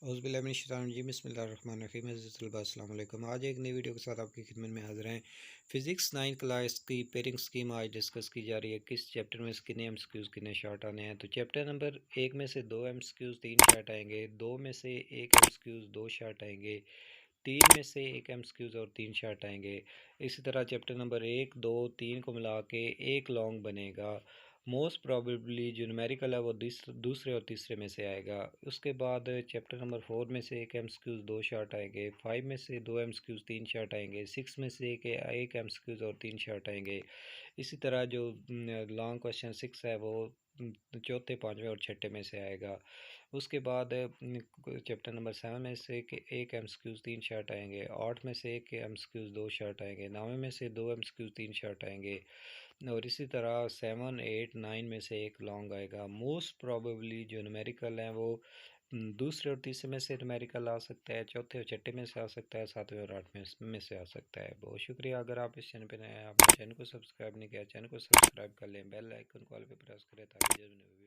औज़ुबिल्लाहि बिस्मिल्लाहिर्रहमानिर्रहीम। अस्सलाम वालेकुम। आज एक नई वीडियो के साथ आपकी खिदमत में हाज़िर हैं। फ़िज़िक्स 9 क्लास की पेयरिंग स्कीम आज डिस्कस की जा रही है। किस चैप्टर में कितने एमसीक्यूज़ कितने शॉर्ट आने हैं। तो चैप्टर नंबर 1 में से 2 एमसीक्यूज़ 3 शॉर्ट आएंगे, 2 में से 1 एमसीक्यूज़ 2 शॉर्ट आएंगे, 3 में से 1 एमसीक्यूज़ और 3 शॉर्ट आएंगे। इसी तरह चैप्टर नंबर 1, 2, 3 को मिला के एक लॉन्ग बनेगा। मोस्ट प्रॉबेबली जो न्यूमेरिकल है वो दूसरे और तीसरे में से आएगा। उसके बाद चैप्टर नंबर 4 में से 1 एमसीक्यूज़ 2 शॉर्ट आएंगे, 5 में से 2 एमसीक्यूज़ 3 शॉर्ट आएंगे, 6 में से एक एमसीक्यूज़ और 3 शॉर्ट आएंगे। इसी तरह जो लॉन्ग क्वेश्चन 6 है वो चौथे, पाँचवें और छठे में से आएगा। उसके बाद चैप्टर नंबर 7 में से एक एमसीक्यूज़ 3 शॉर्ट आएंगे, 8 में से एक एमसीक्यूज़ 2 शॉर्ट आएंगे, 9 में से 2 एमसीक्यूज़ 3 शॉर्ट आएंगे और इसी तरह 7, 8, 9 में से एक लॉन्ग आएगा। मोस्ट प्रोबेबली जो न्यूमेरिकल हैं वो दूसरे और तीसरे में से न्यूमेरिकल आ सकता है, चौथे और छठे में से आ सकता है, सातवें और आठवें में से आ सकता है। बहुत शुक्रिया। अगर आप इस चैनल पर नए हैं, आपने चैनल को सब्सक्राइब नहीं किया, चैनल को सब्सक्राइब कर लें, बेल आइकन को ऑल पे प्रेस करें ताकि जब